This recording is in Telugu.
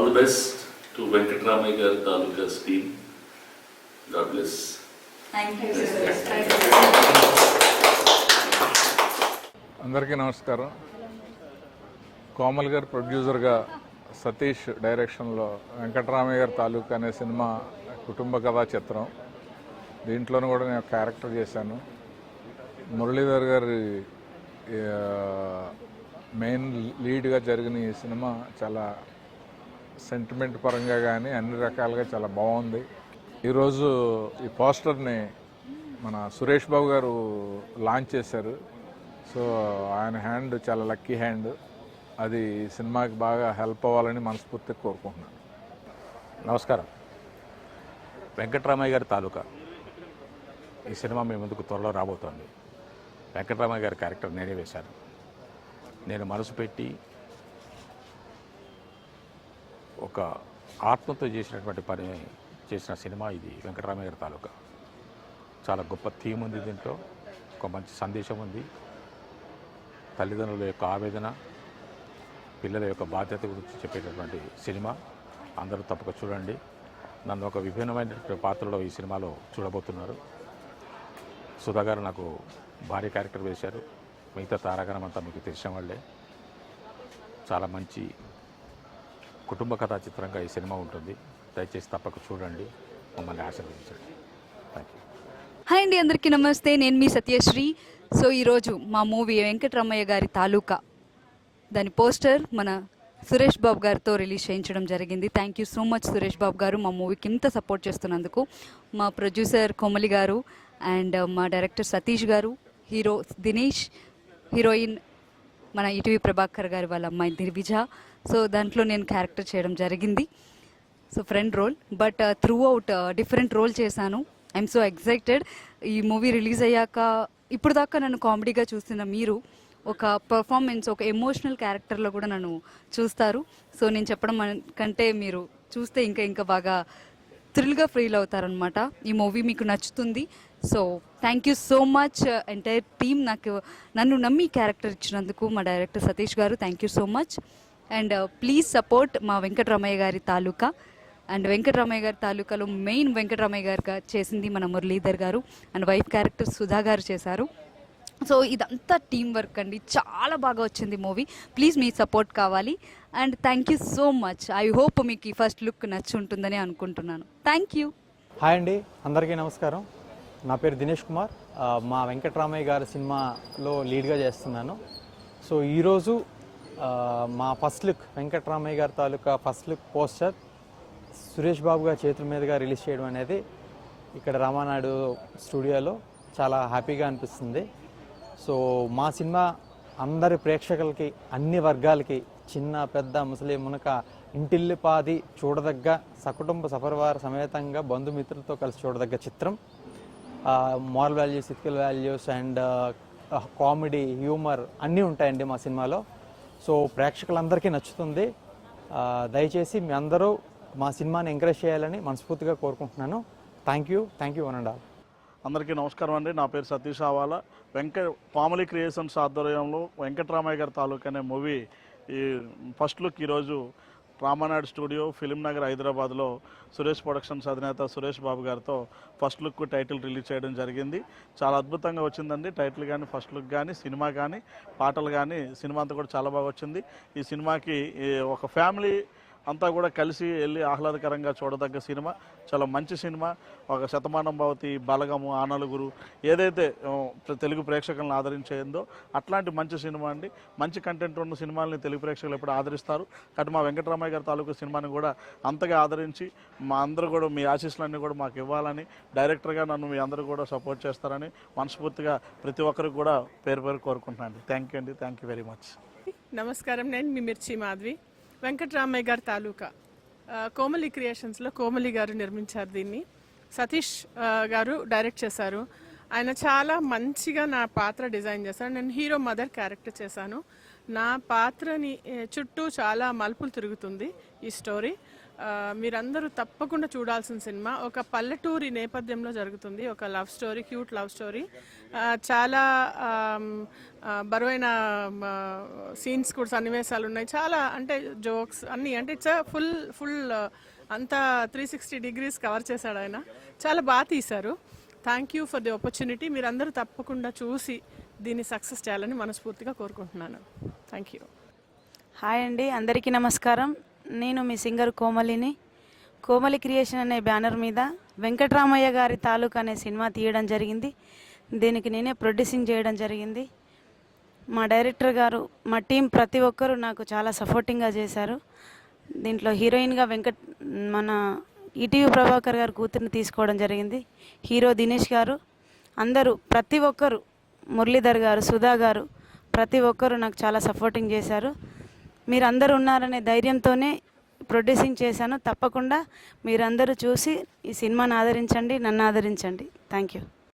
the best to Venkatramaya Garu Taluka's team. God bless. Thank you, sir. అందరికీ నమస్కారం. కోమల్ గారు ప్రొడ్యూసర్గా, సతీష్ డైరెక్షన్లో వెంకటరామయ్య గారి తాలూకా అనే సినిమా కుటుంబ కథా చిత్రం. దీంట్లోనూ కూడా నేను క్యారెక్టర్ చేశాను. మురళీధర్ గారి మెయిన్ లీడ్గా జరిగిన ఈ సినిమా చాలా సెంటిమెంట్ పరంగా కానీ అన్ని రకాలుగా చాలా బాగుంది. ఈరోజు ఈ పోస్టర్ని మన సురేష్ బాబు గారు లాంచ్ చేశారు. సో ఆయన హ్యాండ్ చాలా లక్కీ హ్యాండ్. అది సినిమాకి బాగా హెల్ప్ అవ్వాలని మనస్ఫూర్తిగా కోరుకుంటున్నాను. నమస్కారం. వెంకటరామయ్య గారి తాలూకా ఈ సినిమా మీ ముందుకు త్వరలో రాబోతోంది. వెంకటరామయ్య గారి క్యారెక్టర్ నేనే వేశాను. నేను మనసు పెట్టి ఒక ఆత్మతో చేసినటువంటి పని చేసిన సినిమా ఇది వెంకటరామయ్య గారి తాలూకా. చాలా గొప్ప థీమ్ ఉంది దీంట్లో, ఒక మంచి సందేశం ఉంది. తల్లిదండ్రుల యొక్క ఆవేదన, పిల్లల యొక్క బాధ్యత గురించి చెప్పేటటువంటి సినిమా. అందరూ తప్పక చూడండి. నన్ను ఒక విభిన్నమైన పాత్రలో ఈ సినిమాలో చూడబోతున్నారు. సుధా గారు నాకు భారీ క్యారెక్టర్ వేశారు. మిగతా తారాగణం అంతా మీకు తెలిసిన వాళ్ళే. చాలా మంచి కుటుంబ కథా చిత్రంగా ఈ సినిమా ఉంటుంది. దయచేసి తప్పక చూడండి, మమ్మల్ని ఆశీర్వదించండి. Thank you. హాయ్ అండి, అందరికీ నమస్తే. నేను మీ సత్యశ్రీ. సో ఈరోజు మా మూవీ వెంకటరామయ్య గారి తాలూకా దాని పోస్టర్ మన సురేష్ బాబు గారితో రిలీజ్ చేయించడం జరిగింది. Thank you so much Suresh Babu garu, మా మూవీకి ఇంత సపోర్ట్ చేస్తున్నందుకు. మా ప్రొడ్యూసర్ కోమలి గారు అండ్ మా డైరెక్టర్ సతీష్ గారు, హీరో దినేష్, హీరోయిన్ మన ఈటీవీ ప్రభాకర్ గారి వాళ్ళ అమ్మాయి దిర్విజ. సో దాంట్లో నేను క్యారెక్టర్ చేయడం జరిగింది. So friend role, but throughout different role చేశాను. I'm so excited. ఈ మూవీ రిలీజ్ అయ్యాక ఇప్పుడు దాకా నన్ను కామెడీగా చూసిన మీరు ఒక పర్ఫార్మెన్స్, ఒక ఎమోషనల్ క్యారెక్టర్లో కూడా నన్ను చూస్తారు. సో నేను చెప్పడం కంటే మీరు చూస్తే ఇంకా బాగా థ్రిల్గా ఫీల్ అవుతారనమాట. ఈ మూవీ మీకు నచ్చుతుంది. So thank you so much entire team, నన్ను నమ్మి క్యారెక్టర్ ఇచ్చినందుకు. మా డైరెక్టర్ సతీష్ గారు, thank you so much. And please support మా వెంకటరామయ్య గారి తాలూకా. అండ్ వెంకటరామయ్య గారి తాలూకాలో మెయిన్ వెంకటరామయ్య గారు చేసింది మన మురళీధర్ గారు, అండ్ వైఫ్ క్యారెక్టర్ సుధా గారు చేశారు. సో ఇదంతా టీం వర్క్ అండి. చాలా బాగా వచ్చింది మూవీ. ప్లీజ్ మీ సపోర్ట్ కావాలి. And thank you so much. I hope మీకు ఈ ఫస్ట్ లుక్ నచ్చి ఉంటుందని అనుకుంటున్నాను. Thank you. హాయ్ అండి, అందరికీ నమస్కారం. నా పేరు దినేష్ కుమార్. మా వెంకటరామయ్య గారి సినిమాలో లీడ్గా చేస్తున్నాను. సో ఈరోజు మా ఫస్ట్ లుక్, వెంకటరామయ్య గారి తాలూకా first look poster Suresh Babu గారి చేతుల మీదుగా రిలీజ్ చేయడం అనేది ఇక్కడ రామానాయుడు స్టూడియోలో చాలా హ్యాపీగా అనిపిస్తుంది. సో మా సినిమా అందరి ప్రేక్షకులకి, అన్ని వర్గాలకి, చిన్న పెద్ద ముసలి మునక ఇంటిల్లిపాది చూడదగ్గ, సకుటుంబ సపరివార సమేతంగా బంధుమిత్రులతో కలిసి చూడదగ్గ చిత్రం. Moral values, ethical values and comedy, humour అన్నీ ఉంటాయండి మా సినిమాలో. సో ప్రేక్షకులందరికీ నచ్చుతుంది. దయచేసి మీ అందరూ మా సినిమాని ఎంకరేజ్ చేయాలని మనస్ఫూర్తిగా కోరుకుంటున్నాను. Thank you one and all. అందరికీ నమస్కారం అండి. నా పేరు సతీష్ ఆవాల. పామలి క్రియేషన్స్ ఆధ్వర్యంలో వెంకటరామయ్య గారి తాలూకా అనే మూవీ ఈ ఫస్ట్ లుక్ ఈరోజు రామానాయుడు స్టూడియో, ఫిలిం నగర్, హైదరాబాద్లో సురేష్ ప్రొడక్షన్స్ అధినేత సురేష్ బాబు గారితో ఫస్ట్ లుక్ టైటిల్ రిలీజ్ చేయడం జరిగింది. చాలా అద్భుతంగా వచ్చిందండి. టైటిల్ కానీ, ఫస్ట్ లుక్ కానీ, సినిమా కానీ, పాటలు కానీ, సినిమా అంతా కూడా చాలా బాగా వచ్చింది. ఈ సినిమాకి ఒక ఫ్యామిలీ అంతా కూడా కలిసి వెళ్ళి ఆహ్లాదకరంగా చూడదగ్గ సినిమా. చాలా మంచి సినిమా. ఒక శతమానం భవతి, బలగము, ఆనలుగురు ఏదైతే తెలుగు ప్రేక్షకులను ఆదరించేందో అట్లాంటి మంచి సినిమా అండి. మంచి కంటెంట్ ఉన్న సినిమాలని తెలుగు ప్రేక్షకులు ఎప్పుడు ఆదరిస్తారు. కాబట్టి మా వెంకటరామయ్య గారి తాలూకు సినిమాని కూడా అంతగా ఆదరించి మా అందరూ కూడా మీ ఆశీస్సులన్నీ కూడా మాకు ఇవ్వాలని, డైరెక్టర్గా నన్ను మీ అందరూ కూడా సపోర్ట్ చేస్తారని మనస్ఫూర్తిగా ప్రతి ఒక్కరికి కూడా పేరు పేరు కోరుకుంటున్నాను. థ్యాంక్ యూ అండి. Thank you very much. నమస్కారం. నేను మీ మిర్చి మాధవి. వెంకటరామయ్య గారి తాలూకా కోమలి క్రియేషన్స్లో కోమలి గారు నిర్మించారు దీన్ని. సతీష్ గారు డైరెక్ట్ చేశారు. ఆయన చాలా మంచిగా నా పాత్ర డిజైన్ చేశారు. నేను హీరో మదర్ క్యారెక్టర్ చేశాను. నా పాత్రని చుట్టూ చాలా మలుపులు తిరుగుతుంది ఈ స్టోరీ. మీరందరూ తప్పకుండా చూడాల్సిన సినిమా. ఒక పల్లెటూరి నేపథ్యంలో జరుగుతుంది, ఒక love story, cute love story. చాలా బరువైన సీన్స్ కూడా, సన్నివేశాలు ఉన్నాయి, చాలా అంటే జోక్స్ అన్నీ, అంటే ఇట్స్ ఫుల్ అంతా 360 degrees కవర్ చేశాడు ఆయన. చాలా బాగా తీశారు. Thank you for the opportunity. మీరందరూ తప్పకుండా చూసి దీన్ని సక్సెస్ చేయాలని మనస్ఫూర్తిగా కోరుకుంటున్నాను. Thank you. హాయ్ అండి, అందరికీ నమస్కారం. నేను మీ సింగర్ కోమలిని. కోమలి క్రియేషన్ అనే బ్యానర్ మీద వెంకటరామయ్య గారి తాలూకా అనే సినిమా తీయడం జరిగింది. దీనికి నేనే ప్రొడ్యూసింగ్ చేయడం జరిగింది. మా డైరెక్టర్ గారు, మా టీం ప్రతి ఒక్కరూ నాకు చాలా సపోర్టింగ్గా చేశారు. దీంట్లో హీరోయిన్గా మన ఈటీవీ ప్రభాకర్ గారు కూతుర్ని తీసుకోవడం జరిగింది. హీరో దినేష్ గారు, అందరూ ప్రతి ఒక్కరు, మురళీధర్ గారు, సుధా గారు, ప్రతి ఒక్కరూ నాకు చాలా సపోర్టింగ్ చేశారు. మీరందరూ ఉన్నారనే ధైర్యంతోనే ప్రొడ్యూసింగ్ చేశాను. తప్పకుండా మీరందరూ చూసి ఈ సినిమాని ఆదరించండి, నన్ను ఆదరించండి. Thank you.